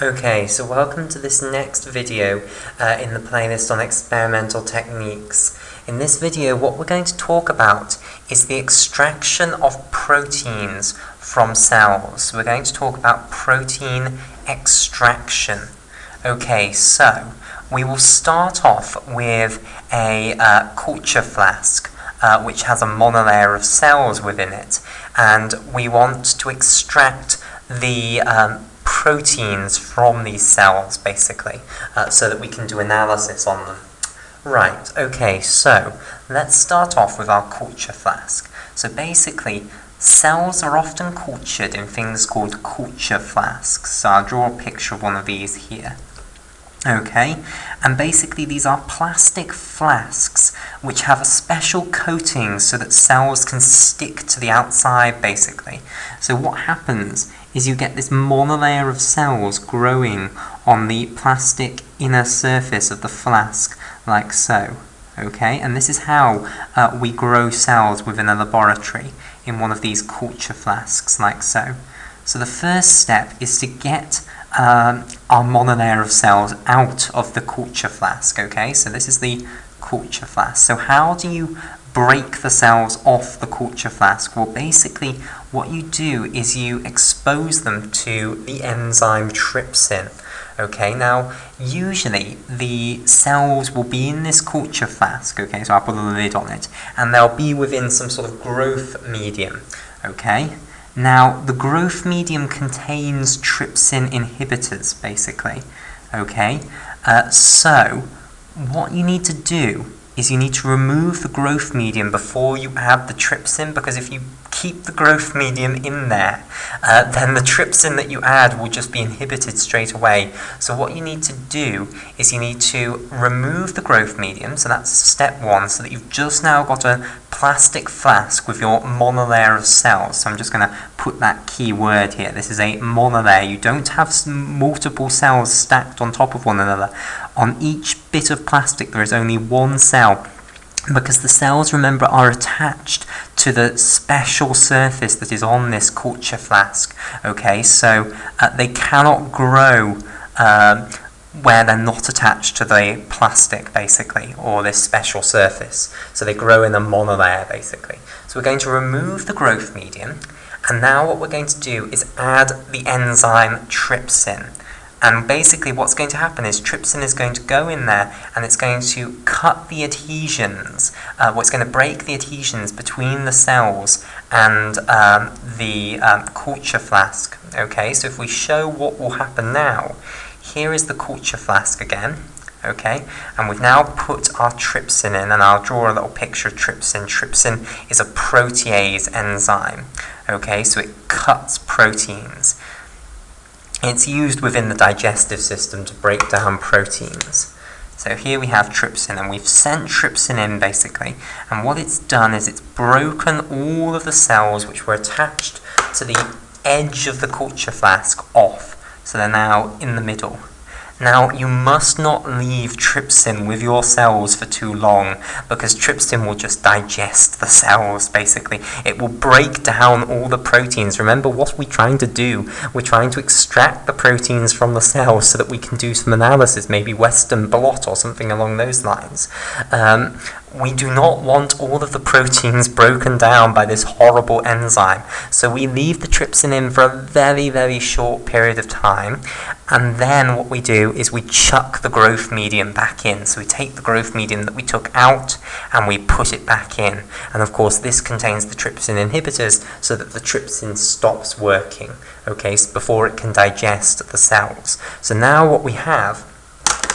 Okay, so welcome to this next video in the playlist on experimental techniques. In this video, what we're going to talk about is the extraction of proteins from cells. We're going to talk about protein extraction. Okay, so we will start off with a culture flask, which has a monolayer of cells within it, and we want to extract the proteins from these cells, basically, so that we can do analysis on them. Right, okay, so let's start off with our culture flask. So basically, cells are often cultured in things called culture flasks. So I'll draw a picture of one of these here. Okay, and basically these are plastic flasks which have a special coating so that cells can stick to the outside, basically. So what happens is you get this monolayer of cells growing on the plastic inner surface of the flask, like so. Okay, and this is how we grow cells within a laboratory in one of these culture flasks, like so. So the first step is to get our monolayer of cells out of the culture flask. Okay, so this is the culture flask. So how do you break the cells off the culture flask? Well, basically what you do is you expose them to the enzyme trypsin. Okay, now usually the cells will be in this culture flask, okay, so I'll put a lid on it, and they'll be within some sort of growth medium. Okay, now the growth medium contains trypsin inhibitors, basically. Okay, so what you need to do is you need to remove the growth medium before you add the trypsin, because if you keep the growth medium in there, then the trypsin that you add will just be inhibited straight away. So what you need to do is you need to remove the growth medium, so that's step one, so that you've just now got a plastic flask with your monolayer of cells. So I'm just going to put that key word here. This is a monolayer. You don't have multiple cells stacked on top of one another. On each bit of plastic there is only one cell, because the cells, remember, are attached to the special surface that is on this culture flask. Okay, so they cannot grow where they're not attached to the plastic, basically, or this special surface. So they grow in a monolayer, basically. So we're going to remove the growth medium, and now what we're going to do is add the enzyme trypsin. And basically what's going to happen is trypsin is going to go in there and it's going to cut the adhesions, it's going to break the adhesions between the cells and the culture flask. Okay, so if we show what will happen now, here is the culture flask again. Okay, and we've now put our trypsin in, and I'll draw a little picture of trypsin. Trypsin is a protease enzyme. Okay, so it cuts proteins. It's used within the digestive system to break down proteins. So here we have trypsin, and we've sent trypsin in, basically, and what it's done is it's broken all of the cells which were attached to the edge of the culture flask off, so they're now in the middle. Now, you must not leave trypsin with your cells for too long, because trypsin will just digest the cells, basically. It will break down all the proteins. Remember, what are we trying to do? We're trying to extract the proteins from the cells so that we can do some analysis, maybe Western blot or something along those lines. We do not want all of the proteins broken down by this horrible enzyme. So we leave the trypsin in for a very, very short period of time, and then what we do is we chuck the growth medium back in. So we take the growth medium that we took out and we put it back in. And of course this contains the trypsin inhibitors so that the trypsin stops working, okay, so before it can digest the cells. So now what we have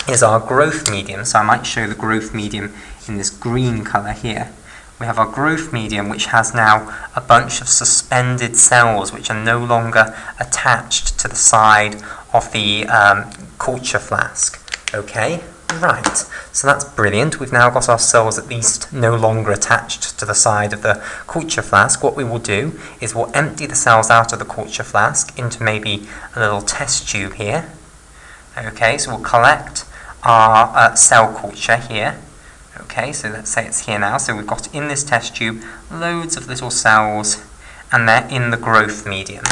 is our growth medium. So I might show the growth medium in this green colour here. We have our growth medium, which has now a bunch of suspended cells which are no longer attached to the side of the culture flask. Okay, right, so that's brilliant. We've now got our cells at least no longer attached to the side of the culture flask. What we will do is we'll empty the cells out of the culture flask into maybe a little test tube here. Okay, so we'll collect our cell culture here. Okay, so let's say it's here now. So we've got in this test tube loads of little cells, and they're in the growth medium.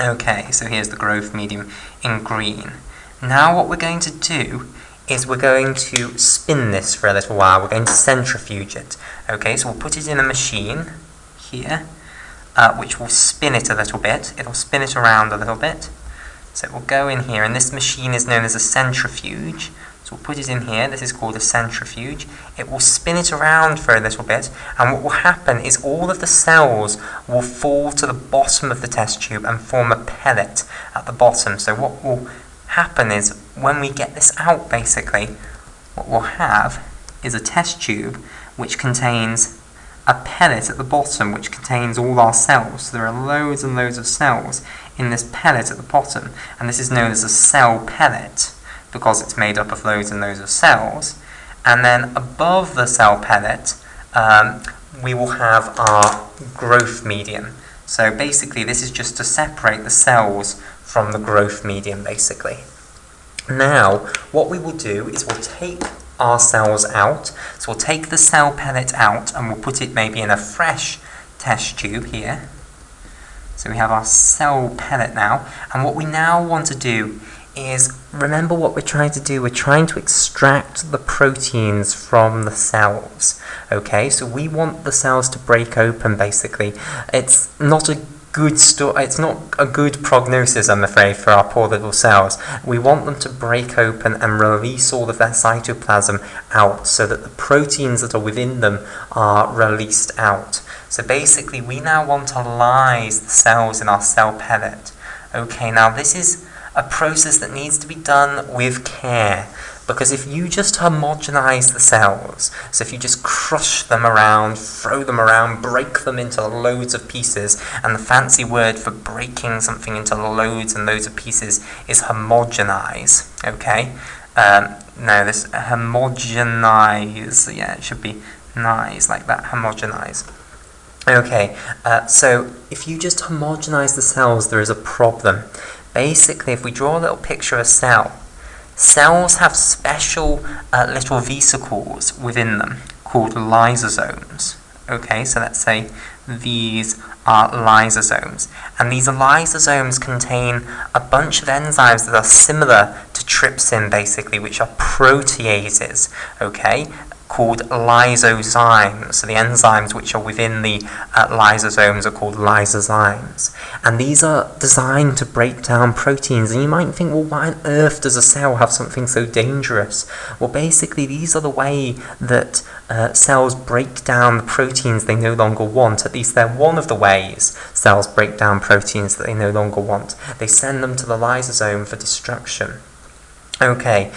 Okay, so here's the growth medium in green. Now what we're going to do is we're going to spin this for a little while. We're going to centrifuge it. Okay, so we'll put it in a machine here, which will spin it a little bit. It'll spin it around a little bit. So it will go in here, and this machine is known as a centrifuge. So we'll put it in here. This is called a centrifuge. It will spin it around for a little bit, and what will happen is all of the cells will fall to the bottom of the test tube and form a pellet at the bottom. So what will happen is, when we get this out, basically, what we'll have is a test tube which contains a pellet at the bottom which contains all our cells. So there are loads and loads of cells in this pellet at the bottom, and this is known as a cell pellet because it's made up of loads and loads of cells. And then above the cell pellet, we will have our growth medium. So basically this is just to separate the cells from the growth medium, basically. Now, what we will do is we'll take our cells out. So we'll take the cell pellet out and we'll put it maybe in a fresh test tube here. So we have our cell pellet now, and what we now want to do is, remember what we're trying to do, we're trying to extract the proteins from the cells. Okay, so we want the cells to break open, basically. It's not a good prognosis, I'm afraid, for our poor little cells. We want them to break open and release all of their cytoplasm out so that the proteins that are within them are released out. So basically we now want to lyse the cells in our cell pellet. Okay, now this is a process that needs to be done with care, because if you just homogenize the cells, so if you just crush them around, throw them around, break them into loads of pieces, and the fancy word for breaking something into loads and loads of pieces is homogenize, okay? No, this homogenize, yeah, it should be nice, like that, homogenize. Okay, so if you just homogenize the cells, there is a problem. Basically, if we draw a little picture of a cell, cells have special little vesicles within them called lysozymes. Okay, so let's say these are lysozymes. And these lysozymes contain a bunch of enzymes that are similar to trypsin, basically, which are proteases, okay, called lysozymes. So the enzymes which are within the lysozymes are called lysozymes. And these are designed to break down proteins. And you might think, well, why on earth does a cell have something so dangerous? Well, basically, these are the way that cells break down the proteins they no longer want. At least they're one of the ways cells break down proteins that they no longer want. They send them to the lysosome for destruction. Okay,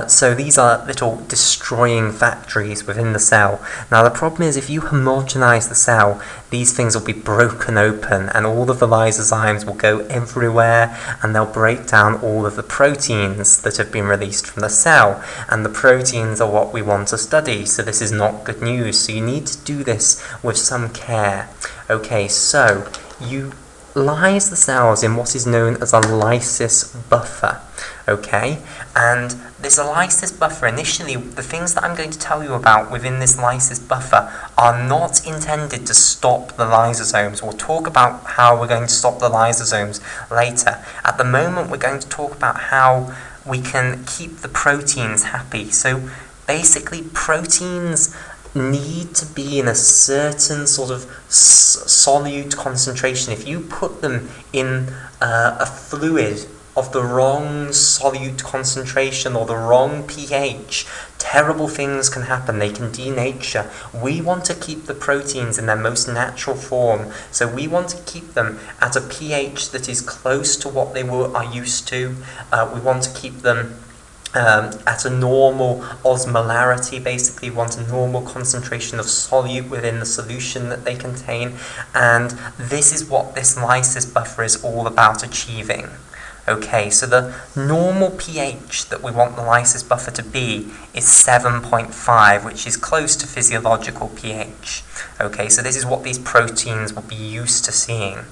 so these are little destroying factories within the cell. Now the problem is, if you homogenize the cell, these things will be broken open and all of the lysozymes will go everywhere and they'll break down all of the proteins that have been released from the cell. And the proteins are what we want to study, so this is not good news. So you need to do this with some care. Okay, so you lyse the cells in what is known as a lysis buffer. Okay, and this lysis buffer, initially, the things that I'm going to tell you about within this lysis buffer are not intended to stop the lysozymes. We'll talk about how we're going to stop the lysozymes later. At the moment, we're going to talk about how we can keep the proteins happy. So basically, proteins need to be in a certain sort of solute concentration. If you put them in a fluid of the wrong solute concentration or the wrong pH, terrible things can happen. They can denature. We want to keep the proteins in their most natural form, so we want to keep them at a pH that is close to what they are used to. We want to keep them at a normal osmolarity. Basically, we want a normal concentration of solute within the solution that they contain, and this is what this lysis buffer is all about achieving. Okay, so the normal pH that we want the lysis buffer to be is 7.5, which is close to physiological pH. Okay, so this is what these proteins will be used to seeing.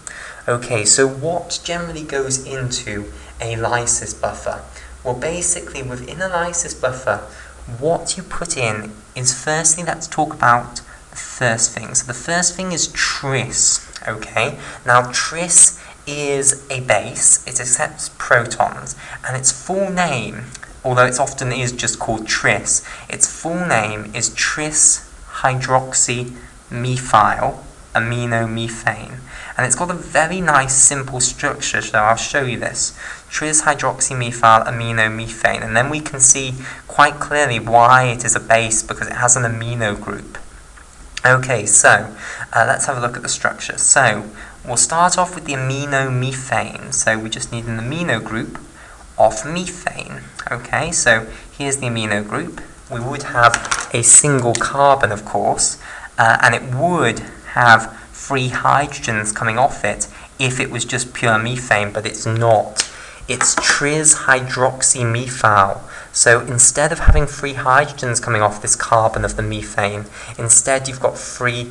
Okay, so what generally goes into a lysis buffer? Well, basically, within a lysis buffer, what you put in is, firstly, let's talk about the first thing. So the first thing is tris. Okay, now tris is a base, it accepts protons, and its full name, although it often is just called tris, its full name is tris-hydroxymethyl aminomethane. And it's got a very nice simple structure, so I'll show you this. Tris-hydroxymethyl aminomethane, and then we can see quite clearly why it is a base, because it has an amino group. Okay, so let's have a look at the structure. So we'll start off with the aminomethane. So we just need an amino group of methane. Okay, so here's the amino group. We would have a single carbon, of course, and it would have free hydrogens coming off it if it was just pure methane, but it's not. It's tris-hydroxymethyl. So instead of having free hydrogens coming off this carbon of the methane, instead you've got free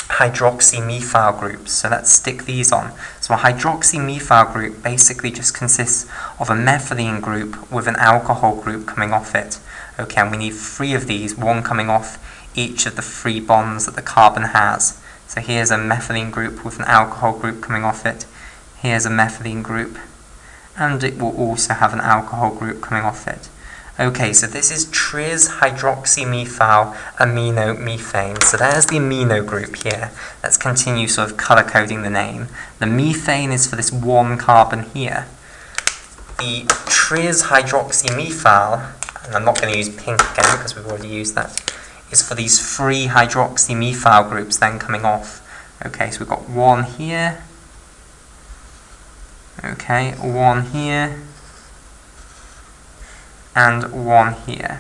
hydroxymethyl groups. So let's stick these on. So a hydroxymethyl group basically just consists of a methylene group with an alcohol group coming off it. Okay, and we need 3 of these, one coming off each of the 3 bonds that the carbon has. So here's a methylene group with an alcohol group coming off it. Here's a methylene group, and it will also have an alcohol group coming off it. Okay, so this is tris-hydroxymethyl aminomethane. So there's the amino group here. Let's continue sort of color coding the name. The methane is for this one carbon here. The tris-hydroxymethyl, and I'm not going to use pink again because we've already used that, is for these 3 hydroxymethyl groups then coming off. Okay, so we've got 1 here. Okay, 1 here. And 1 here.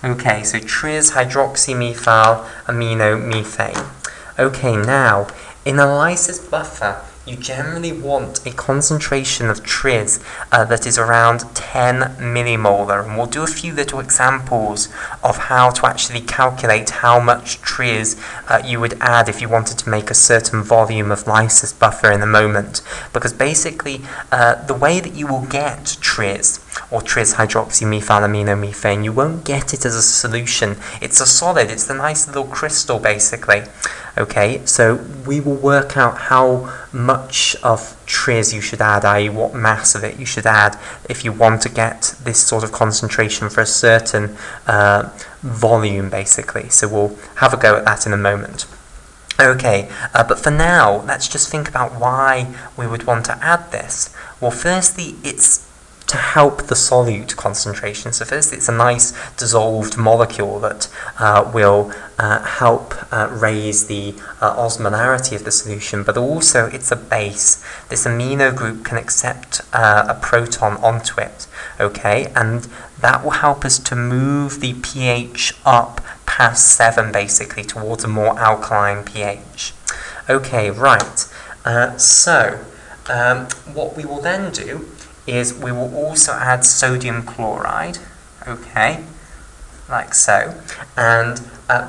Okay, so tris-hydroxymethyl aminomethane. Okay, now, in a lysis buffer, you generally want a concentration of tris that is around 10 millimolar, and we'll do a few little examples of how to actually calculate how much tris you would add if you wanted to make a certain volume of lysis buffer in a moment, because basically the way that you will get tris, or tris-hydroxymethyl aminomethane, you won't get it as a solution. It's a solid, it's the nice little crystal basically. Okay, so we will work out how much of tris you should add, i.e. what mass of it you should add if you want to get this sort of concentration for a certain volume basically. So we'll have a go at that in a moment. Okay, but for now, let's just think about why we would want to add this. Well, firstly, it's to help the solute concentration. So first, it's a nice dissolved molecule that will help raise the osmolarity of the solution, but also it's a base. This amino group can accept a proton onto it, okay, and that will help us to move the pH up past 7 basically towards a more alkaline pH. Okay, right, so what we will then do is we will also add sodium chloride, okay, like so, and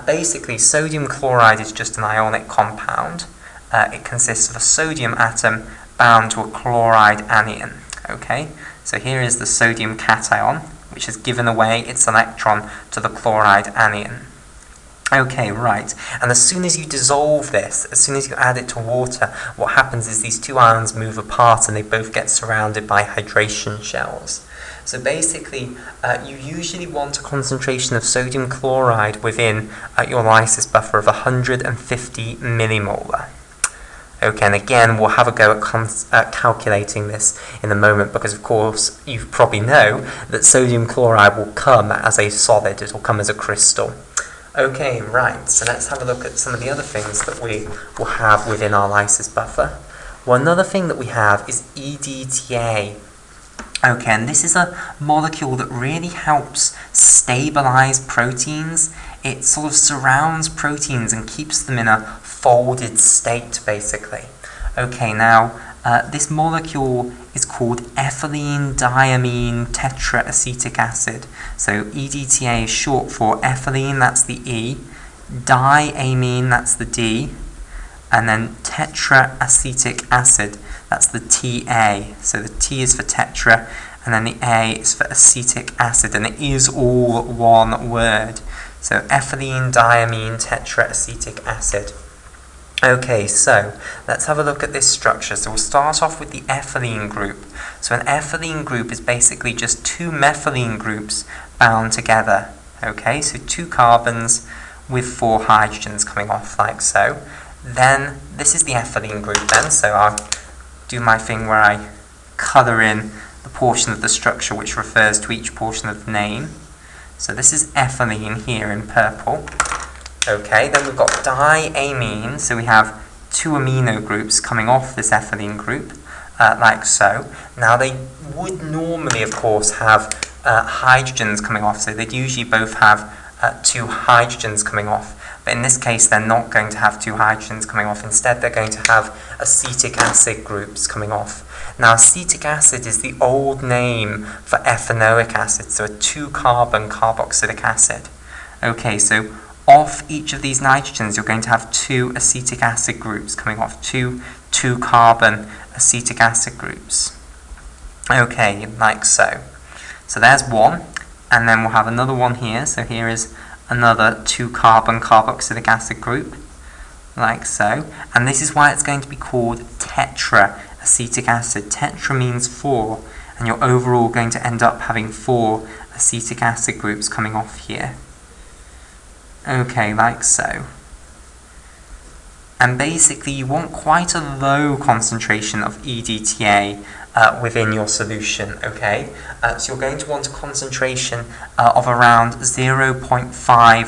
basically sodium chloride is just an ionic compound. It consists of a sodium atom bound to a chloride anion, okay, so here is the sodium cation, which has given away its electron to the chloride anion. Okay, right, and as soon as you dissolve this, as soon as you add it to water, what happens is these 2 ions move apart and they both get surrounded by hydration shells. So basically, you usually want a concentration of sodium chloride within your lysis buffer of 150 millimolar. Okay, and again, we'll have a go at calculating this in a moment, because of course, you probably know that sodium chloride will come as a solid, it will come as a crystal. Okay, right, so let's have a look at some of the other things that we will have within our lysis buffer. Well, another thing that we have is Edta. Okay, and this is a molecule that really helps stabilize proteins. It sort of surrounds proteins and keeps them in a folded state, basically. Okay, now, this molecule is called ethylene diamine tetraacetic acid. So Edta is short for ethylene, that's the E, diamine, that's the D, and then tetraacetic acid, that's the Ta. So the T is for tetra, and then the A is for acetic acid, and it is all one word. So ethylene diamine tetraacetic acid. Okay, so let's have a look at this structure. So we'll start off with the ethylene group. So an ethylene group is basically just two methylene groups bound together. Okay, so 2 carbons with 4 hydrogens coming off like so. Then this is the ethylene group then, so I'll do my thing where I colour in the portion of the structure which refers to each portion of the name. So this is ethylene here in purple. Okay, then we've got diamine, so we have 2 amino groups coming off this ethylene group, like so. Now they would normally, of course, have hydrogens coming off, so they'd usually both have 2 hydrogens coming off. But in this case, they're not going to have 2 hydrogens coming off. Instead, they're going to have acetic acid groups coming off. Now, acetic acid is the old name for ethanoic acid, so a 2-carbon carboxylic acid. Okay, so off each of these nitrogens, you're going to have 2 acetic acid groups coming off, 2 2-carbon acetic acid groups. Okay, like so. So there's one, and then we'll have another one here. So here is another 2-carbon carboxylic acid group, like so. And this is why it's going to be called tetra acetic acid. Tetra means 4, and you're overall going to end up having 4 acetic acid groups coming off here. Okay, like so. And basically you want quite a low concentration of EDTA within your solution, okay? So you're going to want a concentration of around 0.5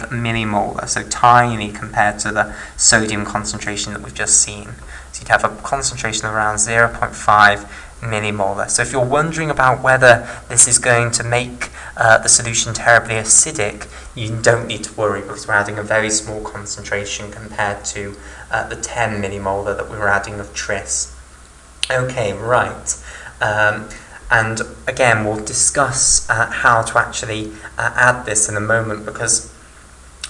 millimolar, so tiny compared to the sodium concentration that we've just seen. So you'd have a concentration of around 0.5 millimolar. So if you're wondering about whether this is going to make the solution terribly acidic, you don't need to worry, because we're adding a very small concentration compared to the 10 millimolar that we were adding of tris. Okay, right. And again, we'll discuss how to actually add this in a moment, because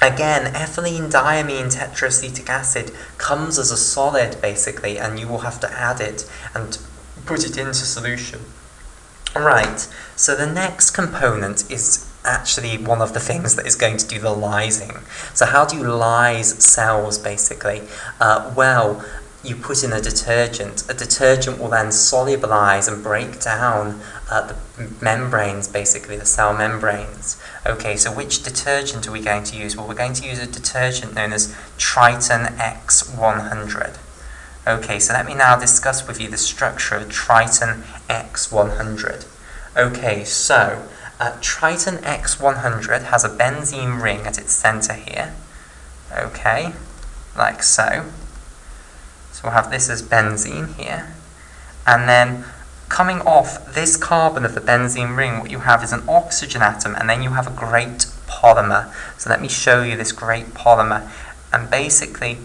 again, ethylene diamine tetraacetic acid comes as a solid basically, and you will have to add it and put it into solution. Right, so the next component is actually one of the things that is going to do the lysing. So how do you lyse cells basically? Well, you put in a detergent. A detergent will then solubilize and break down the membranes, basically the cell membranes. Okay, so which detergent are we going to use? Well, we're going to use a detergent known as Triton X100. Okay, so let me now discuss with you the structure of Triton X100. Okay, so Triton X100 has a benzene ring at its center here. Okay, like so. So we'll have this as benzene here. And then coming off this carbon of the benzene ring, what you have is an oxygen atom, and then you have a great polymer. So let me show you this great polymer. And basically,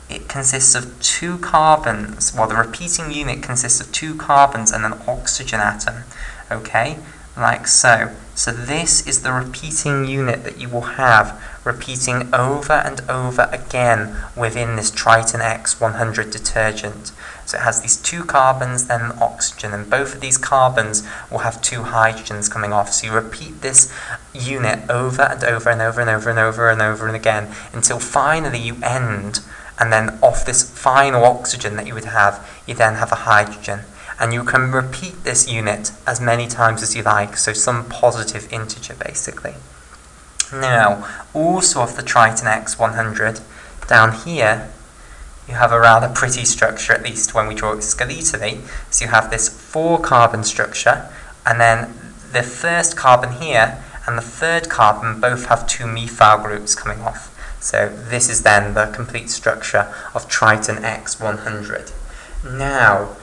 it consists of 2 carbons. Well, the repeating unit consists of 2 carbons and an oxygen atom. Okay, like so. So this is the repeating unit that you will have repeating over and over again within this Triton X100 detergent. So it has these 2 carbons, then an oxygen, and both of these carbons will have 2 hydrogens coming off. So you repeat this unit over and over and over and over and over and over and again until finally you end, and then off this final oxygen that you would have, you then have a hydrogen. And you can repeat this unit as many times as you like, so some positive integer basically. Now, also of the Triton X100, down here, you have a rather pretty structure, at least when we draw it skeletally. So you have this 4-carbon structure, and then the first carbon here and the third carbon both have 2 methyl groups coming off. So this is then the complete structure of Triton X100. Now,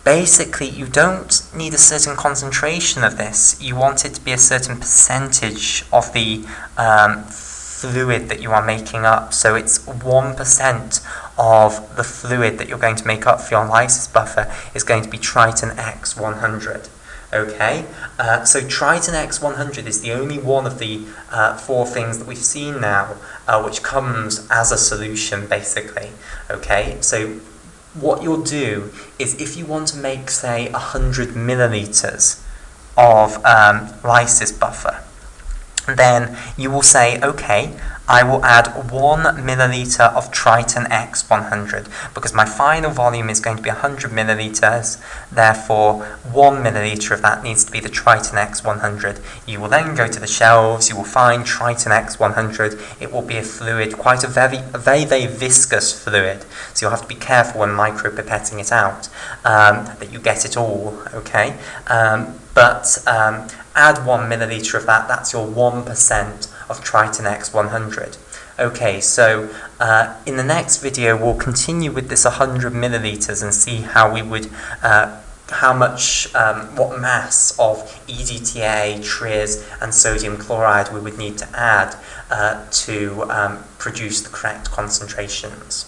basically, you don't need a certain concentration of this. You want it to be a certain percentage of the fluid that you are making up. So it's 1% of the fluid that you're going to make up for your lysis buffer is going to be Triton X100. Okay, so Triton X100 is the only one of the 4 things that we've seen now which comes as a solution, basically. Okay, so what you'll do is, if you want to make, say, 100 milliliters of lysis buffer, then you will say, okay, I will add 1 milliliter of Triton X100 because my final volume is going to be 100 milliliters. Therefore, 1 milliliter of that needs to be the Triton X100. You will then go to the shelves, you will find Triton X100. It will be a fluid, quite a very viscous fluid. So you'll have to be careful when micropipetting it out, that you get it all, okay? Add 1 milliliter of that, that's your 1% of Triton X100. Okay, so in the next video we'll continue with this 100 milliliters and see how we would, what mass of EDTA, tris, and sodium chloride we would need to add to produce the correct concentrations.